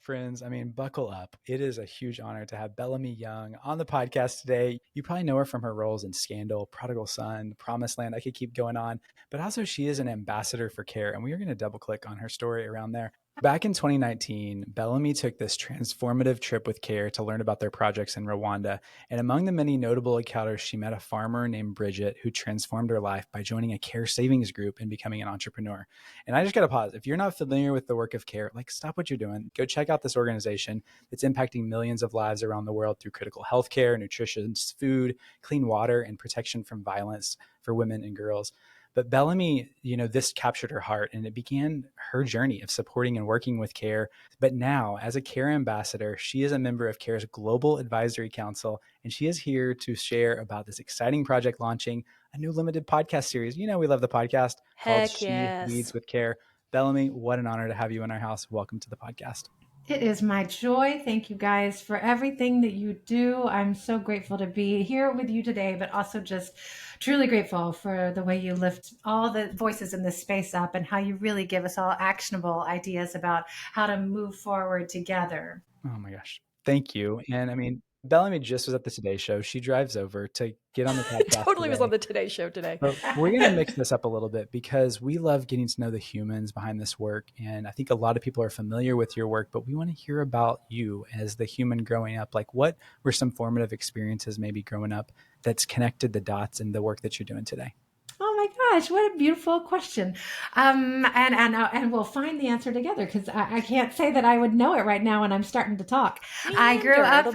Friends, buckle up. It is a huge honor to have Bellamy Young on the podcast today. You probably know her from her roles in Scandal, Prodigal Son, Promised Land. I could keep going on, but also she is an ambassador for care, and we are going to double click on her story around there. Back in 2019, Bellamy took this transformative trip with CARE to learn about their projects in Rwanda. And among the many notable encounters, she met a farmer named Bridget who transformed her life by joining a CARE savings group and becoming an entrepreneur. And I just got to pause. If you're not familiar with the work of CARE, stop what you're doing. Go check out this organization that's impacting millions of lives around the world through critical health care, nutrition, food, clean water, and protection from violence for women and girls. But Bellamy, this captured her heart, and it began her journey of supporting and working with CARE. But now, as a CARE ambassador, she is a member of CARE's Global Advisory Council, and she is here to share about this exciting project launching a new limited podcast series. We love the podcast called She Leads with CARE. Bellamy, what an honor to have you in our house. Welcome to the podcast. It is my joy. Thank you guys for everything that you do. I'm so grateful to be here with you today, but also just truly grateful for the way you lift all the voices in this space up and how you really give us all actionable ideas about how to move forward together. Oh my gosh. Thank you. And Bellamy just was at the Today Show. She drives over to get on the podcast. Totally was on the Today Show today. But we're going to mix this up a little bit because we love getting to know the humans behind this work. And I think a lot of people are familiar with your work, but we want to hear about you as the human growing up. What were some formative experiences maybe growing up that's connected the dots in the work that you're doing today? Oh my gosh, what a beautiful question. And we'll find the answer together because I can't say that I would know it right now when I'm starting to talk. I grew up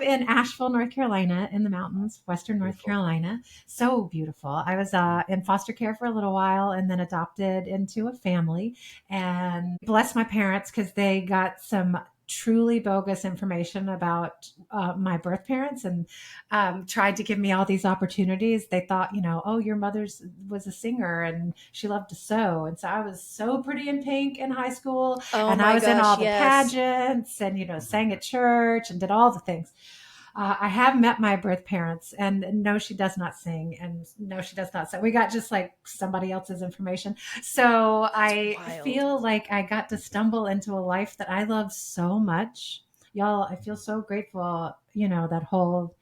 in Asheville, North Carolina, in the mountains, Western North Carolina. So beautiful. I was in foster care for a little while and then adopted into a family, and bless my parents because they got some truly bogus information about my birth parents and tried to give me all these opportunities. They thought, your mother's was a singer and she loved to sew. And so I was so pretty in pink in high school. And I was in all the pageants and, sang at church and did all the things. I have met my birth parents, and no, she does not sing, and no, she does not sing. We got just somebody else's information. So I feel like I got to stumble into a life that I love so much. Y'all, I feel so grateful, that whole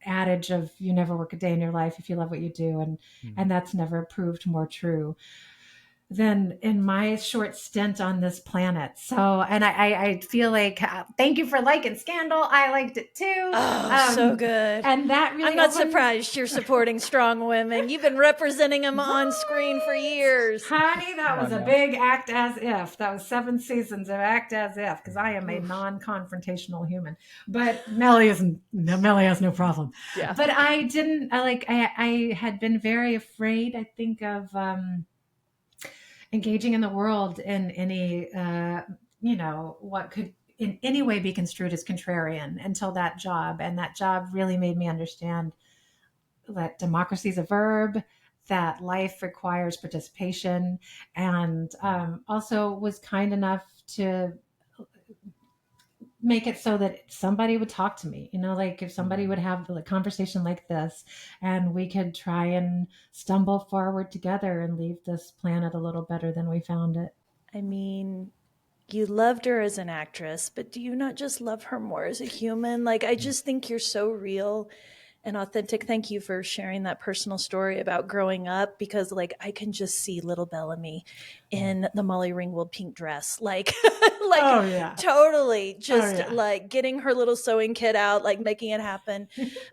adage of you never work a day in your life if you love what you do. And that's never proved more true than in my short stint on this planet. So, and I feel like, thank you for liking Scandal. I liked it too. Oh, so good. And that really, I'm not surprised you're supporting strong women. You've been representing them on screen for years. Honey, that was a big act as if. That was 7 seasons of act as if, because I am a non-confrontational human. But Melly has no problem. Yeah. But I had been very afraid, I think, of engaging in the world in any, what could in any way be construed as contrarian until that job. And that job really made me understand that democracy is a verb, that life requires participation, and also was kind enough to make it so that somebody would talk to me, if somebody would have a conversation like this and we could try and stumble forward together and leave this planet a little better than we found it. You loved her as an actress, but do you not just love her more as a human? I just think you're so real and authentic. Thank you for sharing that personal story about growing up, because I can just see little Bellamy in the Molly Ringwald pink dress, oh, yeah. Totally just getting her little sewing kit out, making it happen.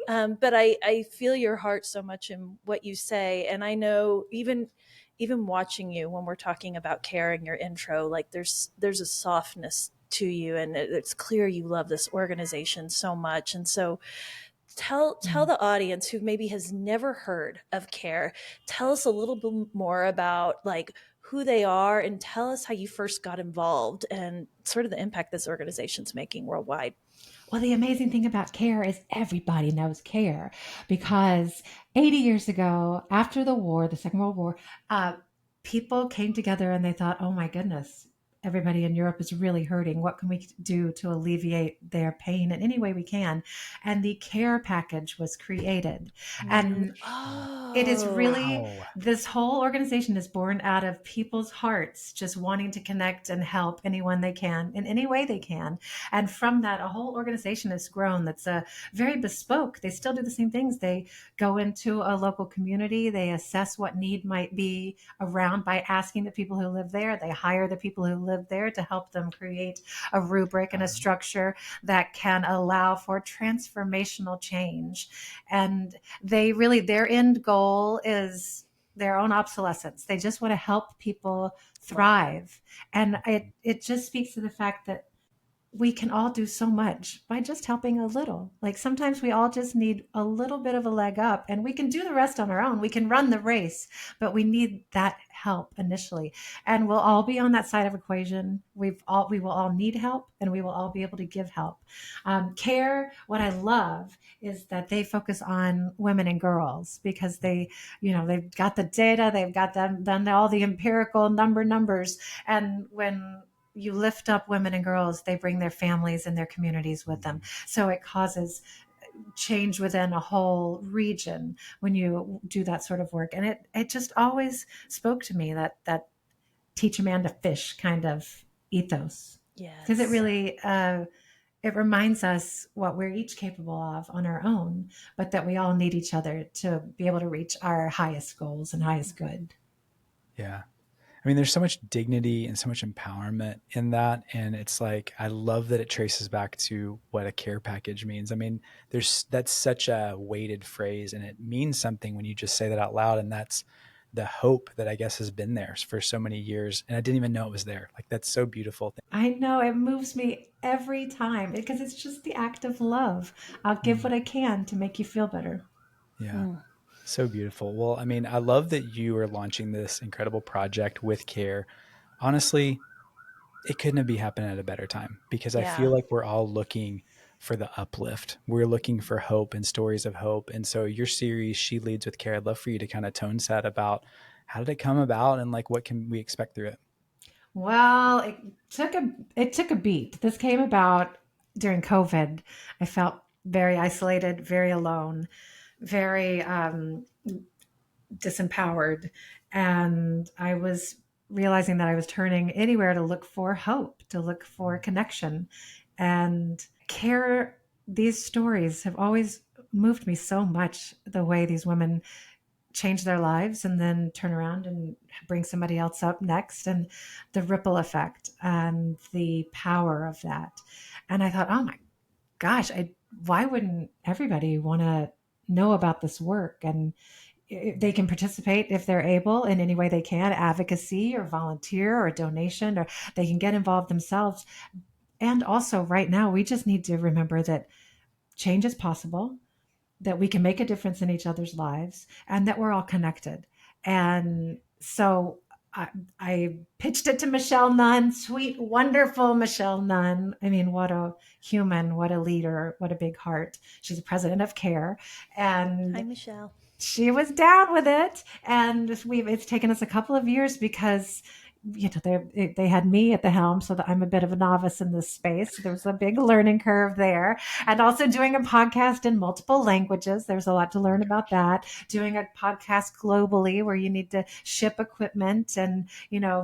But I feel your heart so much in what you say. And I know even watching you when we're talking about care in your intro, there's a softness to you, and it's clear you love this organization so much. And so tell the audience who maybe has never heard of CARE, tell us a little bit more about who they are, and tell us how you first got involved and sort of the impact this organization's making worldwide. Well, the amazing thing about CARE is everybody knows CARE, because 80 years ago, after the war, the Second World War, people came together and they thought, oh my goodness, everybody in Europe is really hurting. What can we do to alleviate their pain in any way we can? And the care package was created. And it is really, this whole organization is born out of people's hearts just wanting to connect and help anyone they can in any way they can. And from that, a whole organization has grown that's very bespoke. They still do the same things. They go into a local community, they assess what need might be around by asking the people who live there. They hire the people who live there to help them create a rubric and a structure that can allow for transformational change. And they really, their end goal is their own obsolescence. They just want to help people thrive. And it just speaks to the fact that we can all do so much by just helping a little. Like sometimes we all just need a little bit of a leg up, and we can do the rest on our own. We can run the race, but we need that help initially. And we'll all be on that side of equation. We will all need help, and we will all be able to give help. Care, what I love is that they focus on women and girls because they've got the data, they've got done all the empirical numbers. And when you lift up women and girls, they bring their families and their communities with them. So it causes change within a whole region when you do that sort of work. And it just always spoke to me, that teach a man to fish kind of ethos. Yes. Because it really, it reminds us what we're each capable of on our own, but that we all need each other to be able to reach our highest goals and highest good. Yeah. I mean, there's so much dignity and so much empowerment in that. And it's like, I love that it traces back to what a care package means. I mean, that's such a weighted phrase, and it means something when you just say that out loud. And that's the hope that I guess has been there for so many years. And I didn't even know it was there. Like, that's so beautiful. I know, it moves me every time because it's just the act of love. I'll give what I can to make you feel better. Yeah. So beautiful. Well, I mean, I love that you are launching this incredible project with Care. Honestly, it couldn't be happening at a better time, because I feel like we're all looking for the uplift. We're looking for hope and stories of hope. And so your series, She Leads with Care, I'd love for you to kind of tone set about how did it come about and like what can we expect through it? Well, it took a beat. This came about during COVID. I felt very isolated, very alone, very disempowered, and I was realizing that I was turning anywhere to look for hope, to look for connection. And Care, these stories have always moved me so much, the way these women change their lives and then turn around and bring somebody else up next, and the ripple effect and the power of that. And I thought, oh my gosh, why wouldn't everybody want to know about this work? And they can participate if they're able in any way they can, advocacy or volunteer or donation, or they can get involved themselves. And also right now, we just need to remember that change is possible, that we can make a difference in each other's lives, and that we're all connected. And so I pitched it to Michelle Nunn, sweet, wonderful Michelle Nunn. I mean, what a human, what a leader, what a big heart. She's the president of Care. And hi, Michelle. She was down with it. And it's taken us a couple of years because they had me at the helm, so that I'm a bit of a novice in this space. There was a big learning curve there. And also doing a podcast in multiple languages. There's a lot to learn about that. Doing a podcast globally where you need to ship equipment and,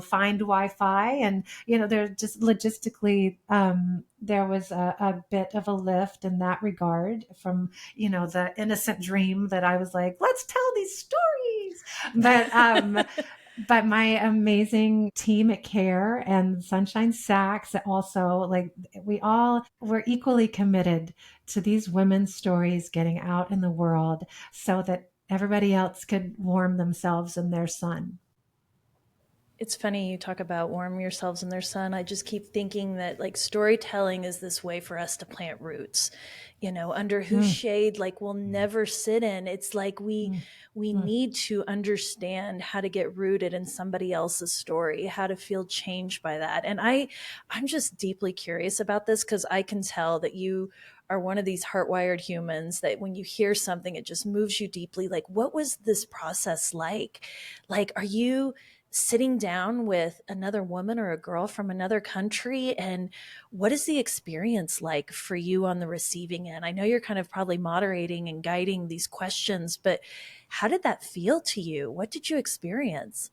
find Wi-Fi. And, they're just logistically, there was a bit of a lift in that regard from, the innocent dream that I was like, let's tell these stories. But my amazing team at Care and Sunshine Sacks, also, we're equally committed to these women's stories getting out in the world so that everybody else could warm themselves in their sun. It's funny you talk about warm yourselves in their sun. I just keep thinking that storytelling is this way for us to plant roots, under whose shade we'll never sit in. It's like we need to understand how to get rooted in somebody else's story, how to feel changed by that. And I'm just deeply curious about this, because I can tell that you are one of these heart-wired humans that when you hear something, it just moves you deeply. What was this process like? Are you sitting down with another woman or a girl from another country? And what is the experience like for you on the receiving end? I know you're kind of probably moderating and guiding these questions, but how did that feel to you? What did you experience?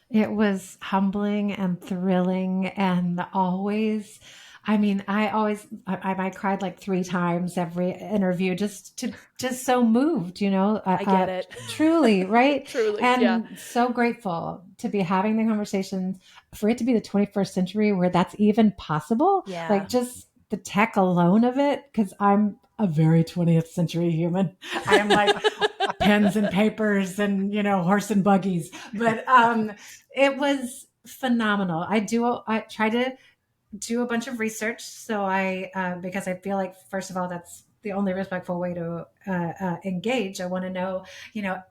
It was humbling and thrilling, and always, I mean, I cried like 3 times every interview, just so moved, I get it. truly, right? Truly, and yeah. so grateful to be having the conversations, for it to be the 21st century where that's even possible. Yeah. Like, just the tech alone of it, because I'm a very 20th century human. I am like pens and papers and, horse and buggies. But it was phenomenal. I try to do a bunch of research. So because I feel like, first of all, that's the only respectful way to engage. I want to know,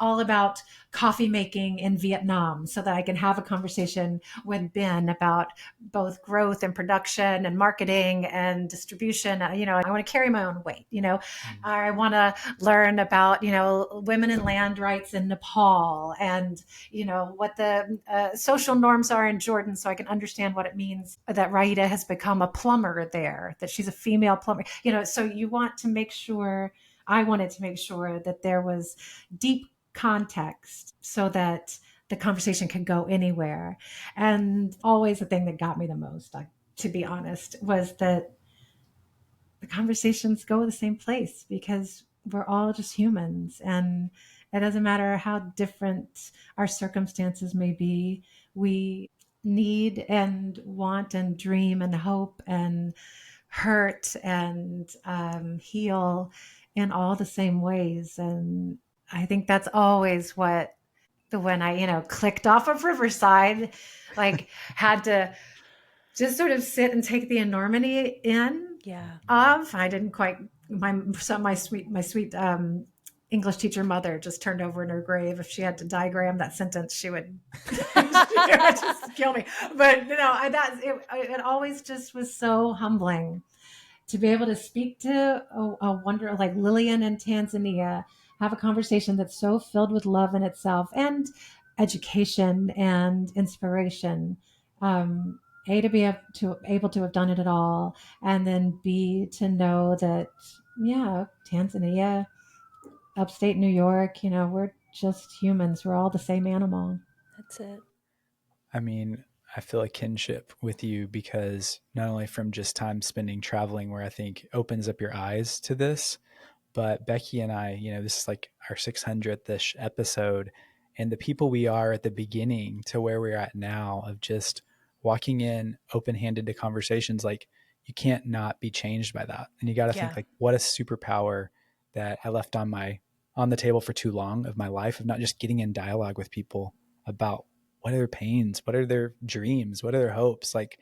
all about coffee making in Vietnam, so that I can have a conversation with Ben about both growth and production and marketing and distribution. I want to carry my own weight. I want to learn about, women and land rights in Nepal, and, what the social norms are in Jordan, so I can understand what it means that Raida has become a plumber there, that she's a female plumber. So I wanted to make sure that there was deep context, so that the conversation could go anywhere. And always the thing that got me the most, to be honest, was that the conversations go to the same place, because we're all just humans, and it doesn't matter how different our circumstances may be. We need and want and dream and hope and hurt and heal in all the same ways. And I think that's always when I, clicked off of Riverside, like, had to just sort of sit and take the enormity in. Yeah. I didn't quite, my sweet English teacher mother just turned over in her grave. If she had to diagram that sentence, she would, just kill me. But it always just was so humbling to be able to speak to a wonder like Lillian in Tanzania, have a conversation that's so filled with love in itself and education and inspiration. To be able to have done it at all, and then B, to know that, Tanzania, upstate New York, we're just humans. We're all the same animal. That's it. I mean, I feel a kinship with you, because not only from just time spending traveling, where I think opens up your eyes to this, but Becky and I, this is like our 600th-ish episode, and the people we are at the beginning to where we're at now, of just walking in open-handed to conversations, like, you can't not be changed by that. And you got to think, like, what a superpower that I left on the table for too long of my life, of not just getting in dialogue with people about what are their pains, what are their dreams, what are their hopes. Like,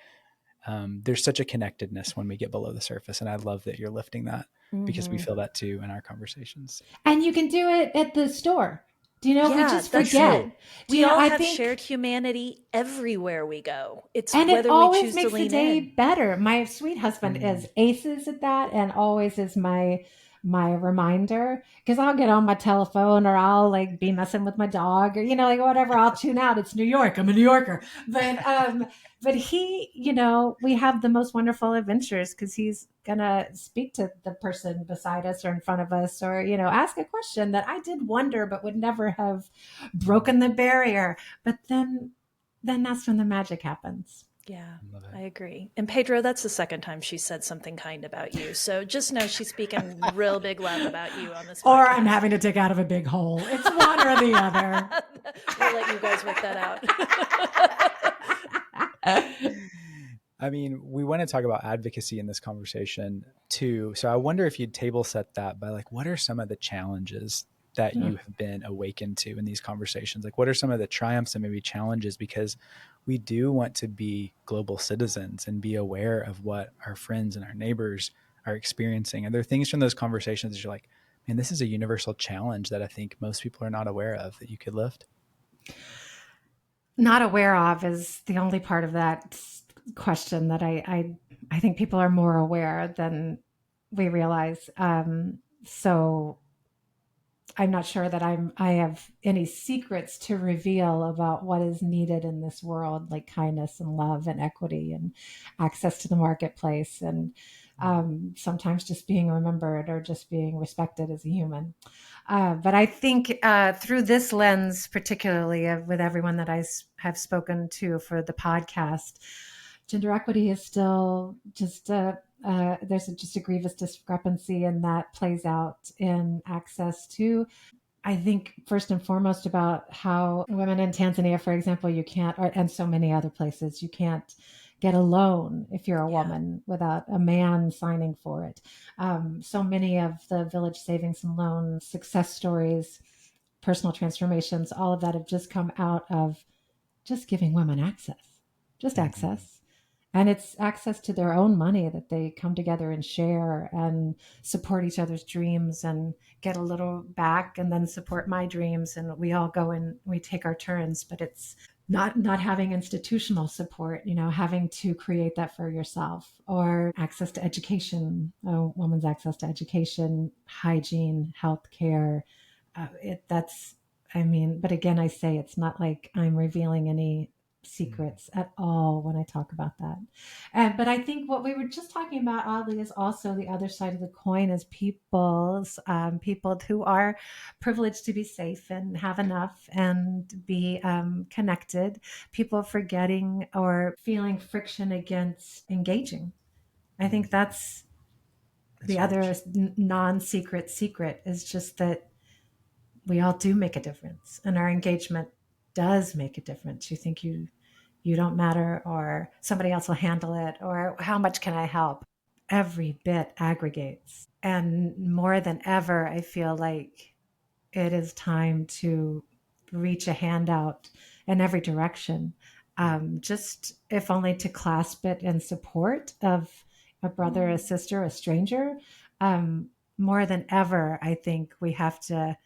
there's such a connectedness when we get below the surface. And I love that you're lifting that, because we feel that too in our conversations. And you can do it at the store. We just forget. We all have shared humanity everywhere we go. It's and whether it always we choose makes to lean the day in. better. My sweet husband is aces at that, and always is my reminder, because I'll get on my telephone, or I'll like be messing with my dog, or like whatever. I'll tune out. It's New York. I'm a New Yorker. But he, we have the most wonderful adventures, because he's gonna speak to the person beside us or in front of us, or ask a question that I did wonder but would never have broken the barrier. But then that's when the magic happens. Yeah, I agree. And Pedro, that's the second time she said something kind about you. So just know she's speaking real big love about you on this podcast. Or I'm having to dig out of a big hole. It's one or the other. We'll let you guys work that out. I mean, we want to talk about advocacy in this conversation too. So I wonder if you'd table set that by, like, what are some of the challenges that you have been awakened to in these conversations? Like, what are some of the triumphs and maybe challenges? Because we do want to be global citizens and be aware of what our friends and our neighbors are experiencing. And there are things from those conversations that you're like, man, this is a universal challenge that I think most people are not aware of, that you could lift. Not aware of is the only part of that question that I think people are more aware than we realize. So I'm not sure that I have any secrets to reveal about what is needed in this world, like kindness and love and equity and access to the marketplace, and sometimes just being remembered or just being respected as a human. But I think through this lens, particularly with everyone that I have spoken to for the podcast, gender equity is still just there's just a grievous discrepancy, and that plays out in access to, I think, first and foremost, about how women in Tanzania, for example, you can't, and so many other places, you can't get a loan if you're a woman without a man signing for it. So many of the Village Savings and Loan success stories, personal transformations, all of that have just come out of just giving women access, just access. And it's access to their own money that they come together and share and support each other's dreams and get a little back and then support my dreams. And we all go and we take our turns, but it's not having institutional support, having to create that for yourself, or access to education, a woman's access to education, hygiene, healthcare. But again, I say it's not like I'm revealing any secrets at all when I talk about that. But I think what we were just talking about, oddly, is also the other side of the coin, is people who are privileged to be safe and have enough and be connected, people forgetting or feeling friction against engaging. I think that's the other non-secret secret, is just that we all do make a difference, and our engagement does make a difference. You think you don't matter, or somebody else will handle it, or how much can I help? Every bit aggregates. And more than ever, I feel like it is time to reach a hand out in every direction. Just if only to clasp it in support of a brother, a sister, a stranger. More than ever, I think we have to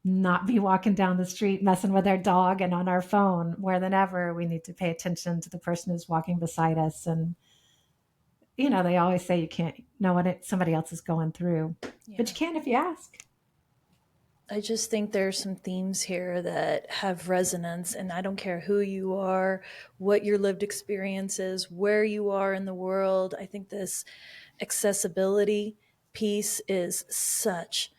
not be walking down the street messing with our dog and on our phone. More than ever, we need to pay attention to the person who's walking beside us. And they always say you can't know what somebody else is going through, but you can if you ask. I just think there's some themes here that have resonance, and I don't care who you are, what your lived experience is, where you are in the world. I think this accessibility piece is such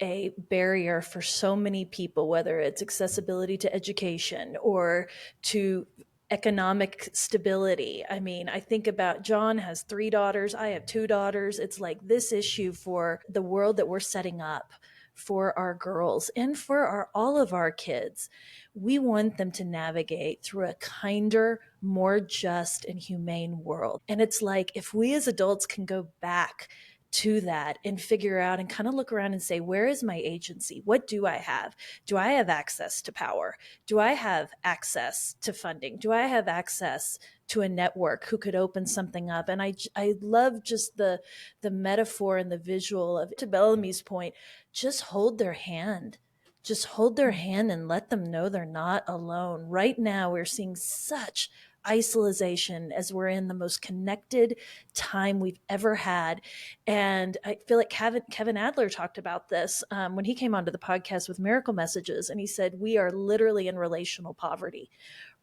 a barrier for so many people, whether it's accessibility to education or to economic stability. I mean, I think about John has 3 daughters. I have 2 daughters. It's like this issue for the world that we're setting up for our girls and for all of our kids. We want them to navigate through a kinder, more just and humane world. And it's like, if we as adults can go back to that and figure out and kind of look around and say, where is my agency? What do I have? Do I have access to power? Do I have access to funding? Do I have access to a network who could open something up? And I love just the metaphor and the visual of, to Bellamy's point, just hold their hand. Just hold their hand and let them know they're not alone. Right now, we're seeing such isolation as we're in the most connected time we've ever had. And I feel like Kevin Adler talked about this when he came onto the podcast with Miracle Messages. And he said, we are literally in relational poverty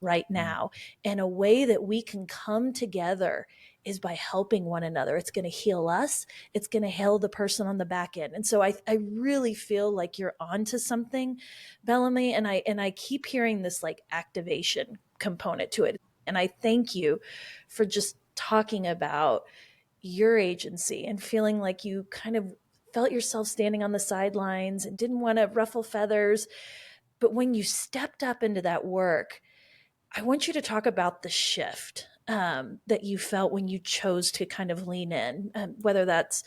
right now. And a way that we can come together is by helping one another. It's going to heal us. It's going to heal the person on the back end. And so I really feel like you're onto something, Bellamy. And I keep hearing this like activation component to it. And I thank you for just talking about your agency and feeling like you kind of felt yourself standing on the sidelines and didn't want to ruffle feathers. But when you stepped up into that work, I want you to talk about the shift that you felt when you chose to kind of lean in, whether that's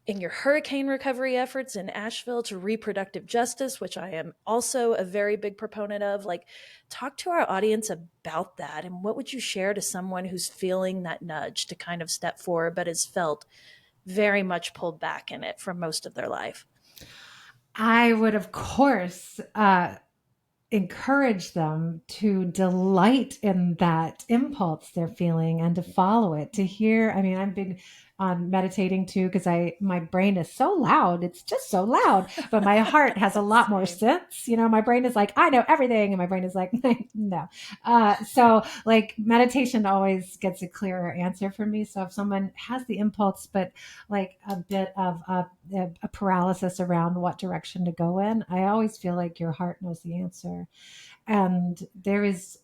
in your hurricane recovery efforts in Asheville to reproductive justice, which I am also a very big proponent of. Like, talk to our audience about that. And what would you share to someone who's feeling that nudge to kind of step forward, but has felt very much pulled back in it for most of their life? I would, of course, encourage them to delight in that impulse they're feeling and to follow it, to hear. I mean, I'm big on meditating too, because my brain is so loud. It's just so loud, but my heart has a lot more sense. My brain is like, I know everything. And my brain is like, no. So like meditation always gets a clearer answer for me. So if someone has the impulse, but like a bit of a paralysis around what direction to go in, I always feel like your heart knows the answer. And there is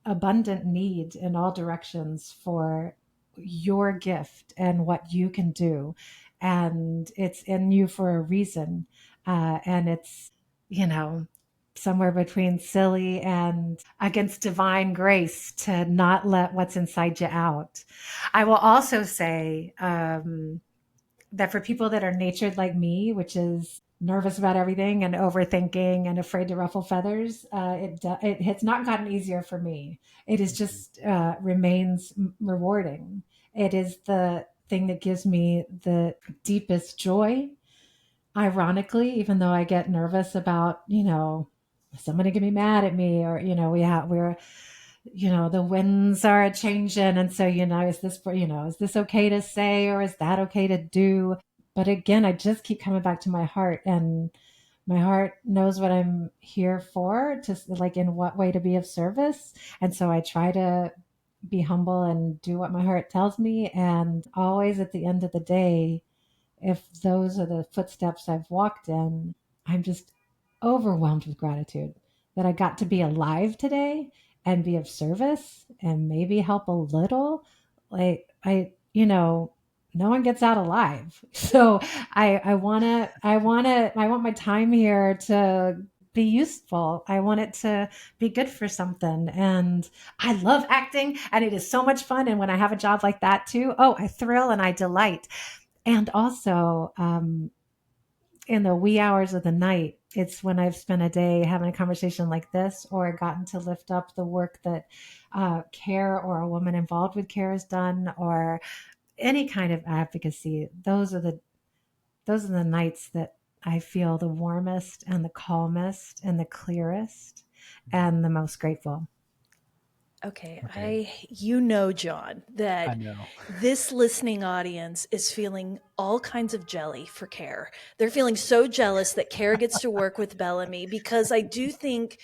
abundant need in all directions for your gift and what you can do. And it's in you for a reason. And it's, somewhere between silly and against divine grace to not let what's inside you out. I will also say that for people that are natured like me, which is nervous about everything and overthinking and afraid to ruffle feathers, it has not gotten easier for me. It is just remains rewarding. It is the thing that gives me the deepest joy. Ironically, even though I get nervous about, somebody can be mad at me, or we're the winds are changing, and so is this okay to say, or is that okay to do? But again, I just keep coming back to my heart, and my heart knows what I'm here for, just like in what way to be of service. And so I try to be humble and do what my heart tells me. And always at the end of the day, if those are the footsteps I've walked in, I'm just overwhelmed with gratitude that I got to be alive today and be of service and maybe help a little. Like no one gets out alive. So I want my time here to be useful. I want it to be good for something. And I love acting, and it is so much fun. And when I have a job like that too, I thrill and I delight. And also, in the wee hours of the night, it's when I've spent a day having a conversation like this, or gotten to lift up the work that CARE or a woman involved with CARE has done, or any kind of advocacy. Those are the nights that I feel the warmest and the calmest and the clearest and the most grateful. Okay. John, that this listening audience is feeling all kinds of jelly for CARE. They're feeling so jealous that CARE gets to work with Bellamy, because I do think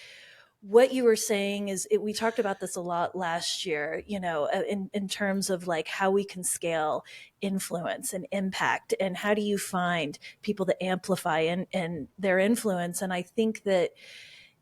what you were saying is we talked about this a lot last year, in terms of like how we can scale influence and impact, and how do you find people that amplify and their influence. And I think that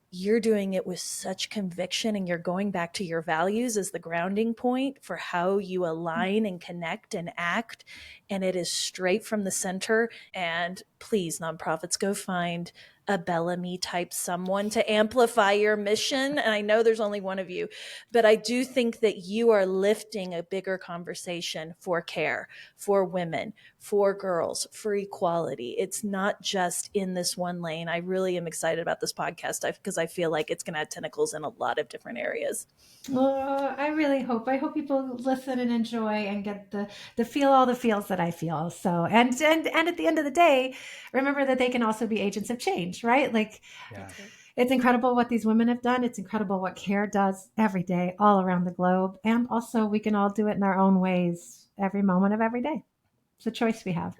you're doing it with such conviction, and you're going back to your values as the grounding point for how you align and connect and act. And it is straight from the center. And please, nonprofits, go find a Bellamy type someone to amplify your mission. And I know there's only one of you, but I do think that you are lifting a bigger conversation for CARE, for women, for girls, for equality. It's not just in this one lane. I really am excited about this podcast because I feel like it's going to have tentacles in a lot of different areas. I really hope. I hope people listen and enjoy and get the feel, all the feels that I feel. So, and at the end of the day, remember that they can also be agents of change, right? Like, it's incredible what these women have done. It's incredible what CARE does every day, all around the globe. And also we can all do it in our own ways every moment of every day. It's a choice we have.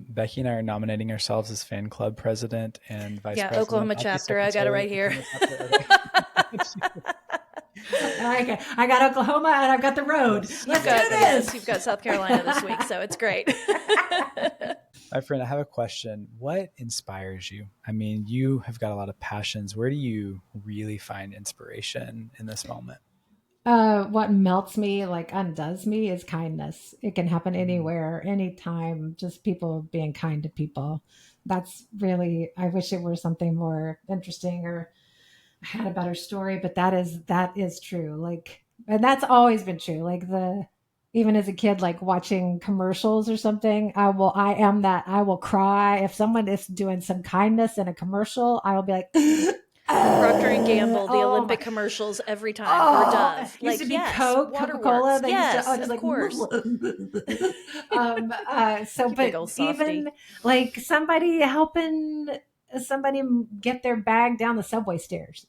Becky and I are nominating ourselves as fan club president and vice president. Oklahoma chapter. I got it right here. I got Oklahoma and I've got the road. Let's do this. You've got South Carolina this week, so it's great. My friend, I have a question. What inspires you? I mean, you have got a lot of passions. Where do you really find inspiration in this moment? What melts me, like undoes me, is kindness. It can happen anywhere, anytime, just people being kind to people. That's really, I wish it were something more interesting or I had a better story, but that is true. Like, and that's always been true. Like even as a kid, like watching commercials or something, I will cry. If someone is doing some kindness in a commercial, I will be like, Procter and Gamble, the Olympic commercials every time, or Dove. Used to be Coke, Coca-Cola. Of course. But even like somebody helping somebody get their bag down the subway stairs,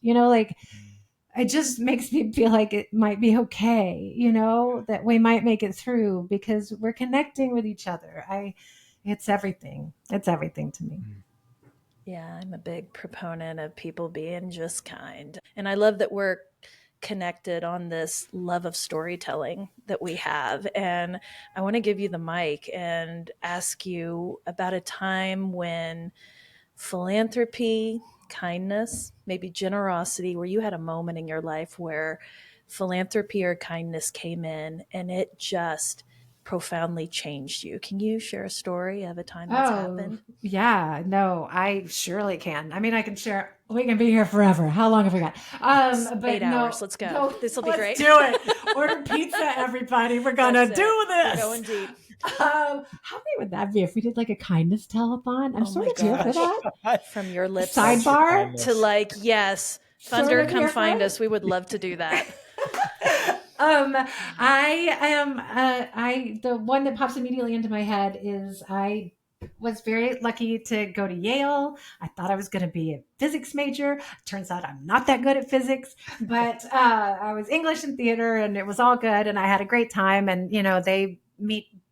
it just makes me feel like it might be okay, that we might make it through because we're connecting with each other. It's everything. It's everything to me. Yeah, I'm a big proponent of people being just kind. And I love that we're connected on this love of storytelling that we have. And I want to give you the mic and ask you about a time when philanthropy, kindness, maybe generosity, where you had a moment in your life where philanthropy or kindness came in and it just profoundly changed you. Can you share a story of a time that's happened? Yeah, no, I surely can. I mean, I can share. We can be here forever. How long have we got? But 8 hours. Let's go. This will be great. Let's do it. Order pizza, everybody. We're gonna do this. We're going deep. How big would that be if we did like a kindness telethon? I'm sort of here for that. From your lips, sidebar to yes, thunder, come find us. We would love to do that. I am the one that pops immediately into my head is I was very lucky to go to Yale. I thought I was going to be a physics major. Turns out I'm not that good at physics, but I was English and theater and it was all good. And I had a great time. And, they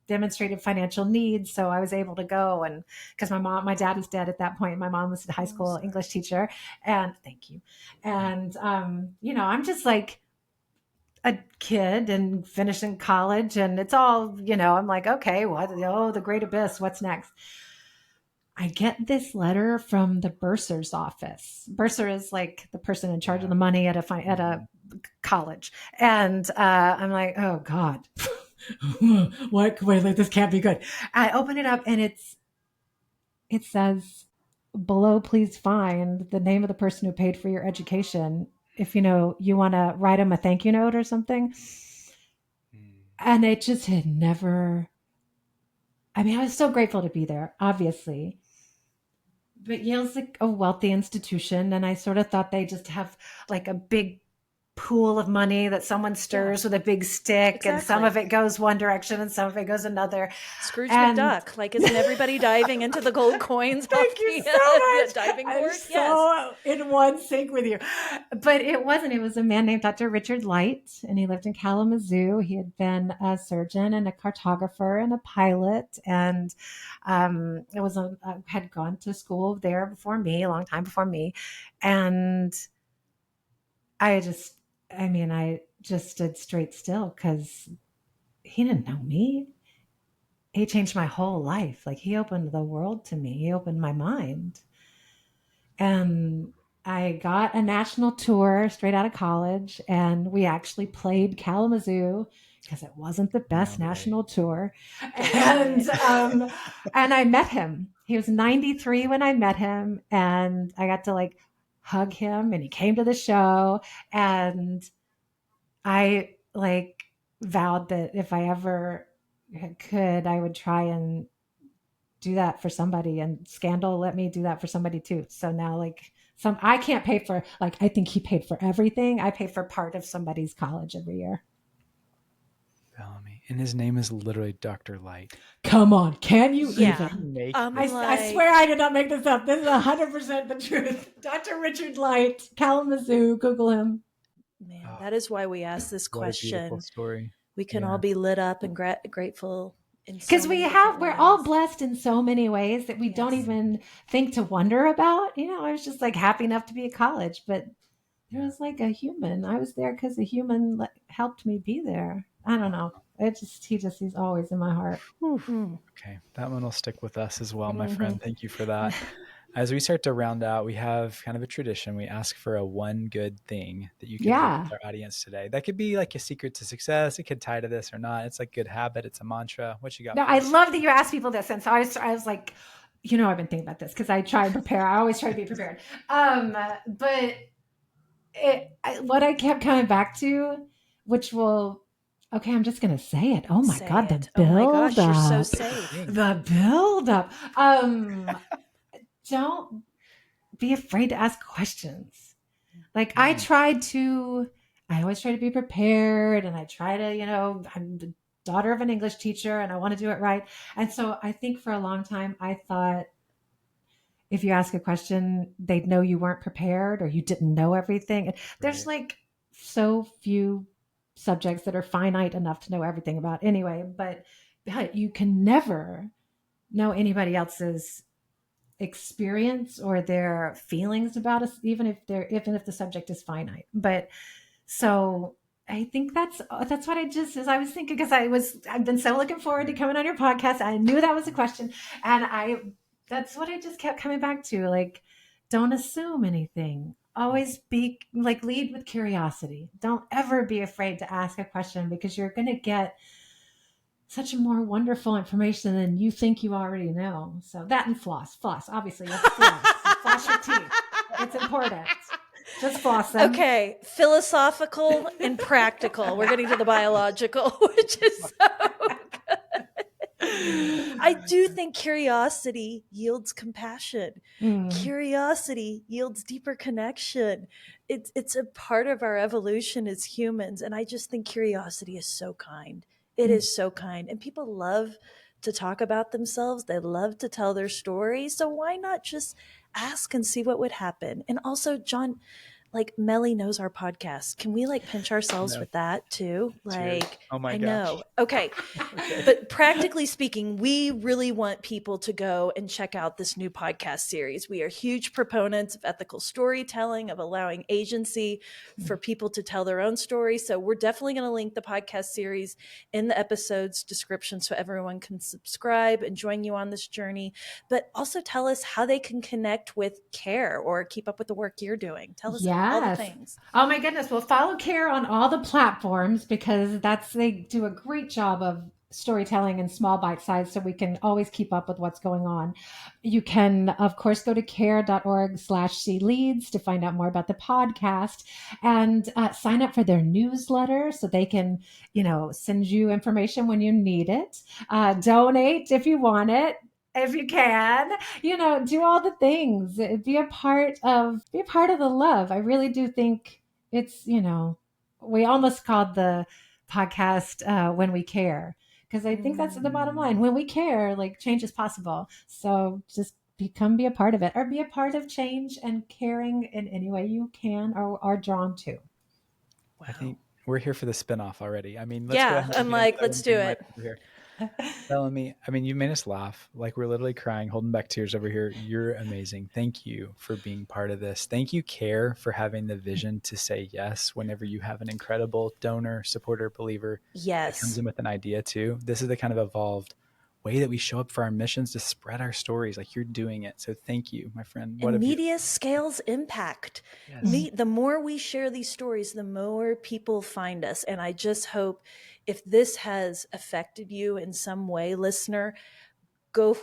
demonstrated financial needs. So I was able to go. And because my dad was dead at that point. My mom was a high school English teacher. And thank you. And, I'm just like a kid and finishing college and it's all, I'm like, okay, what? Oh, the great abyss. What's next? I get this letter from the bursar's office. Bursar is like the person in charge of the money at a college. And I'm like, oh God, what? Wait, this can't be good. I open it up and it says, below, please find the name of the person who paid for your education. If you want to write them a thank you note or something. And it just had never, I was so grateful to be there, obviously. But Yale's like a wealthy institution. And I sort of thought they just have like a big pool of money that someone stirs with a big stick. Exactly. And some of it goes one direction and some of it goes another. Scrooge McDuck. Like, isn't everybody diving into the gold coins? Thank you so much. Diving board? I'm so in one sync with you. But it wasn't. It was a man named Dr. Richard Light, and he lived in Kalamazoo. He had been a surgeon and a cartographer and a pilot, and had gone to school there before me, a long time before me. And I just stood straight still because he didn't know me. He changed my whole life. Like, he opened the world to me. He opened my mind. And I got a national tour straight out of college, and we actually played Kalamazoo because it wasn't the best national tour. And I met him. He was 93 when I met him, and I got to hug him, and he came to the show, and I vowed that if I ever could, I would try and do that for somebody, and Scandal let me do that for somebody too. So now I can't pay for, I think he paid for everything. I pay for part of somebody's college every year. Bellamy. And his name is literally Dr. Light. Come on. Can you even? I swear I did not make this up. This is 100% the truth. Dr. Richard Light, Kalamazoo, Google him. Man, that is why we ask this question. What a beautiful story. We can all be lit up and grateful. Because we're all blessed in so many ways that we don't even think to wonder about. I was just happy enough to be at college, but there was a human. I was there because a human helped me be there. I don't know. He's always in my heart. Okay. That one will stick with us as well, my friend. Thank you for that. As we start to round out, we have kind of a tradition. We ask for a one good thing that you can share with our audience today. That could be a secret to success. It could tie to this or not. It's a good habit. It's a mantra. What you got? No, I love that you ask people this. And so I was like, I've been thinking about this because I try and prepare. I always try to be prepared. But what I kept coming back to, which will, okay, I'm just going to say it. Oh my God, the build up. You're so safe. The build up. Don't be afraid to ask questions. I always try to be prepared, and I try to, I'm the daughter of an English teacher and I want to do it right. And so I think for a long time, I thought if you ask a question, they'd know you weren't prepared or you didn't know everything. There's so few subjects that are finite enough to know everything about anyway, but you can never know anybody else's experience or their feelings about us, even if the subject is finite. But so I think that's what as I was thinking, because I've been so looking forward to coming on your podcast. I knew that was a question, and that's what I just kept coming back to. Like, don't assume anything. Always be like, lead with curiosity. Don't ever be afraid to ask a question, because you're going to get such a more wonderful information than you think you already know. So that, and floss, obviously you have to floss your teeth. It's important. Just floss them. Okay, philosophical and practical. We're getting to the biological, which is so good. I do think curiosity yields compassion. Curiosity yields deeper connection. It's a part of our evolution as humans, and I just think curiosity is so kind. It is so kind, and people love to talk about themselves. They love to tell their story. So why not just ask and see what would happen? And also, John, like, Melly knows our podcast. Can we like pinch ourselves with that too? Like, oh my I gosh. know. Okay. But practically speaking, we really want people to go and check out this new podcast series. We are huge proponents of ethical storytelling, of allowing agency for people to tell their own story. So we're definitely going to link the podcast series in the episode's description so everyone can subscribe and join you on this journey. But also tell us how they can connect with CARE or keep up with the work you're doing. Tell us all the things. Oh my goodness. Well, follow CARE on all the platforms, because they do a great job of storytelling in small bite size, so we can always keep up with what's going on. You can, of course, go to care.org/cleads to find out more about the podcast, and sign up for their newsletter so they can, send you information when you need it. Donate if you want it. If you can, do all the things, be a part of the love. I really do think it's, we almost called the podcast When We Care, because I think that's the bottom line. When we care, like, change is possible. So just be a part of it, or be a part of change and caring in any way you can or are drawn to. Wow. I think we're here for the spinoff already. I mean, let's go ahead. I'm like, let's do it. Bellamy, I mean, you made us laugh. Like, we're literally crying, holding back tears over here. You're amazing. Thank you for being part of this. Thank you, CARE, for having the vision to say yes whenever you have an incredible donor, supporter, believer that comes in with an idea too. This is the kind of evolved way that we show up for our missions, to spread our stories. Like, you're doing it. So thank you, my friend. And media scales impact. Yes. The more we share these stories, the more people find us. And I just hope, if this has affected you in some way, listener, go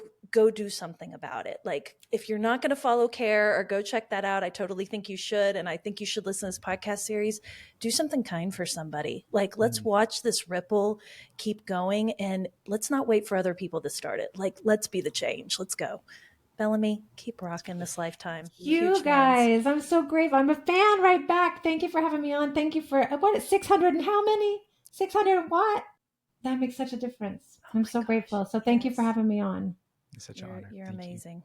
do something about it. Like, if you're not going to follow CARE or go check that out, I totally think you should. And I think you should listen to this podcast series. Do something kind for somebody. Like, let's watch this ripple keep going, and let's not wait for other people to start it. Like, let's be the change. Let's go. Bellamy, keep rocking this lifetime. You guys, I'm so grateful. I'm a fan right back. Thank you for having me on. Thank you for, 600 and how many? 600 what? That makes such a difference. I'm so grateful. So thank you for having me on. It's such an honor. You're amazing.